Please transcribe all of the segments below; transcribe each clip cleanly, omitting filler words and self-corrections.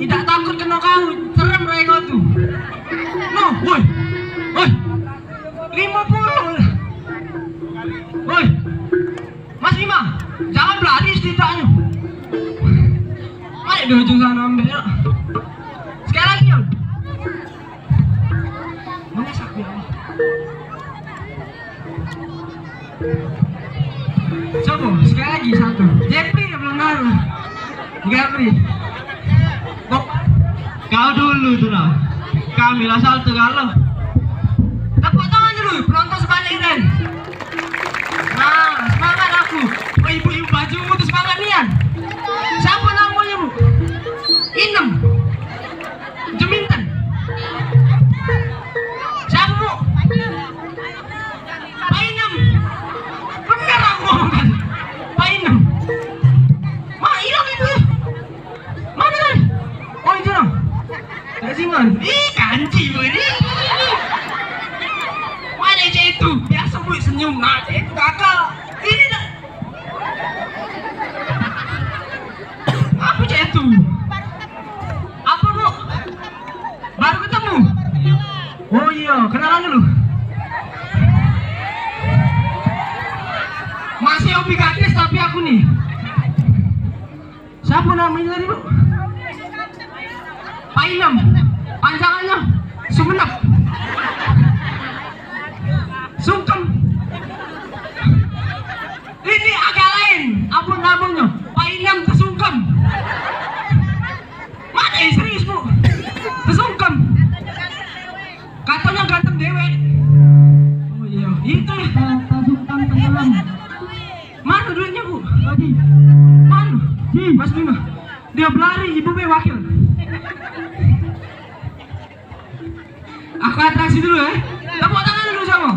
Tidak takut kena kau, serem mereka tuh. No, woi, woi, 50. Woi, Mas Bima, jangan berlari setidaknya. Ayo di ujung sana ambil. Sekali lagi ya. Mengesak dia. Coba sekali lagi satu. Jepri yang belum ngaruh. Jepri. Kau dulu tuh lah. Kami lah salto galau. Tepuk tangan dulu, penonton sebanyak ini. Nah, semangat aku. Oh, ibu-ibu bajumu tuh semangat nian. Siapa namanya bu? Inem. Juminten. Siapa bu? Pak Inem. Bener aku ngomong kan. Pak Inem. Mak hilang itu. Mana kan? Oh itu dong. Kak Simon. Ih kanci bu ini. Mana cek itu? Biasa bu senyum. Nah cek itu kakak. Ini dah. Apa cek itu? Apa bu? Baru ketemu? Oh iya, kenalan dulu. Masih hobi gadis tapi aku nih. Siapa namanya tadi bu? Pak Inem. Panjangannya Sumenep. Sungkem. Ini agak lain. Apa namanya? Pak Inem Kesungkem. Mana ya serius bu? Kesungkem. Katanya ganteng dewe. Oh iya. Itu kata Sultan Tenggelam. Mana duitnya bu? Tadi. Mana? Mas Bima. Dia berlari, ibu be wakil. Aku atraksi dulu ya. Tepuk tangan dulu sama.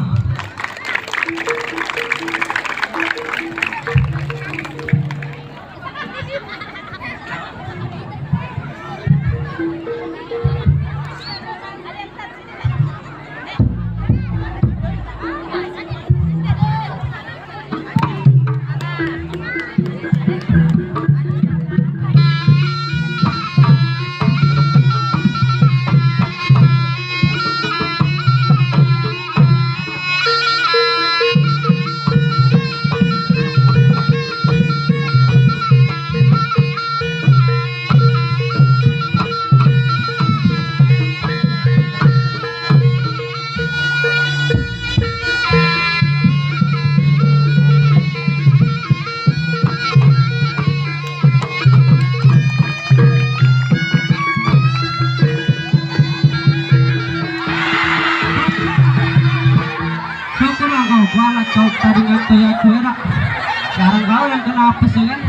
Sekarang kau yang kena apes ya kan?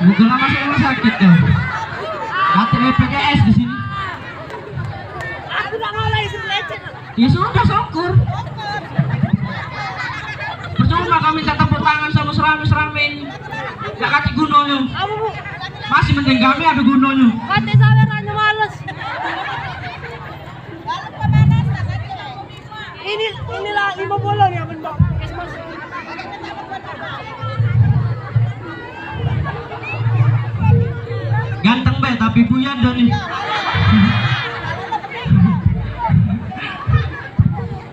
Bukan masuk rumah sakit ya. Mati BPJS di sini. Aku tak mau lagi selecet. Ya sudah syukur. Percuma kami minta tepuk tangan sama serame-seramein. Gak kati gunanya. Kamu bu, Masih mending kami ada gunanya. kate sampe hanya males. Inilah 50 ya benda. Ganteng be tapi buyar dong nih.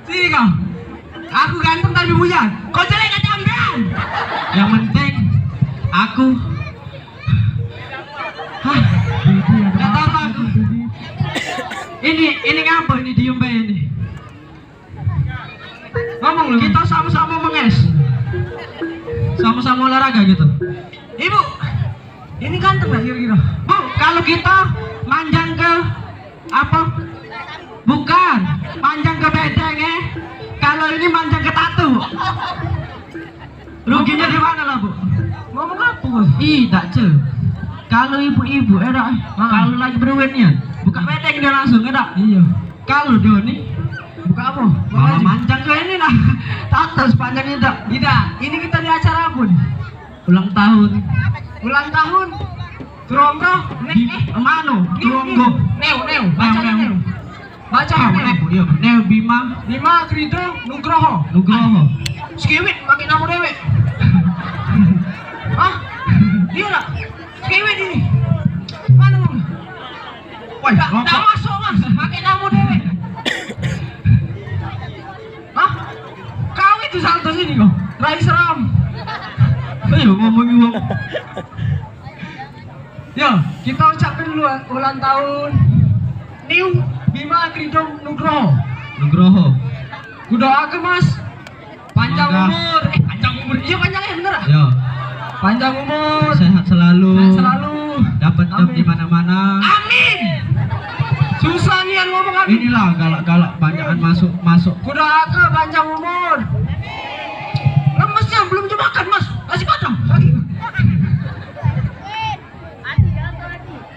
Sini kau. Aku ganteng tapi buyar. Kau jelek aja ambean. Yang penting aku. Hah? Gak tahu aku. Ini ngapa ini diem be ini? Ngomong loh. Kita sama-sama menges. Sama-sama olahraga gitu. Ibu, ini ganteng lah kira-kira. Bu, kalau kita manjang ke apa? Bukan, manjang ke bedeng ya. Kalau ini manjang ke tatu. Ruginya di mana lah bu? Ngomong apa bu? Tak ce. Kalau ibu-ibu kalau lagi berduitnya, buka bedeng dia langsung Iya. Kalau dia nih buka apa? Malah manjang ke ini lah. Tato sepanjang itu. Tidak, ini kita di acara apa nih? Ulang tahun. Ulang tahun. Turonggo, Mano, Turonggo, Neo, baca Neo. Baca Neo. Neo Bima Krido Nugroho. Skiwit pakai nama dewe. Hah? Dia lah. Skiwit ini. Mana mau? Wah, tak masuk mas, pakai nama dewe. Hah? Kau itu salto sini kau. Rai seram. Ayo ngomong uang. Yo, kita ucapkan dulu ulang tahun New Bima Krido Nugroho. Kudoakan mas, panjang umur. Panjang umur. Iya panjang ya bener. Yo, Panjang umur, sehat selalu. Dapat job di mana-mana. Amin. Susah nih yang ngomong amin. Inilah galak-galak banyakan masuk. Kudoakan panjang umur. Lemesnya belum dimakan mas, kasih padang. Lagi.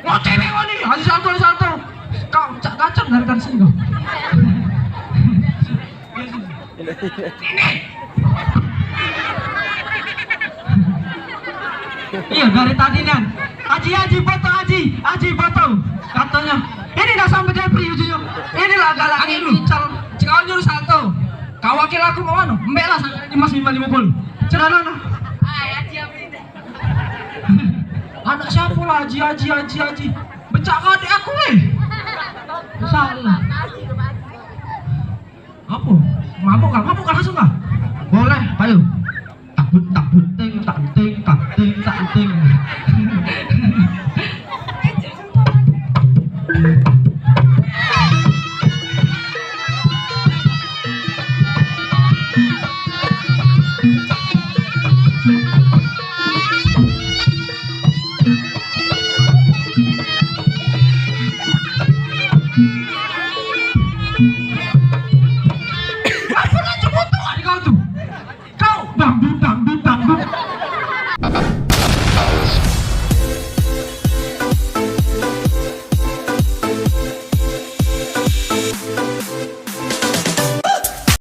Wah cewek nih, Haji Salto. Kau cak kacang dari sini kau. Ini. Iya dari tadi kan. Haji foto. Katanya. Ini dah sampai Jepri ujungnya. Inilah galak ini. Kau nyuruh Salto. Kau wakil aku mau anu. Mbak lah di Mas 550. Cerana. Anak siapa lah Haji. Becak kau adik aku Salah. Apa? Mabuk kan langsung kah? Boleh, ayo. Tak penting. Apa nak coba tuh adik kau tuh? Kau dangdut.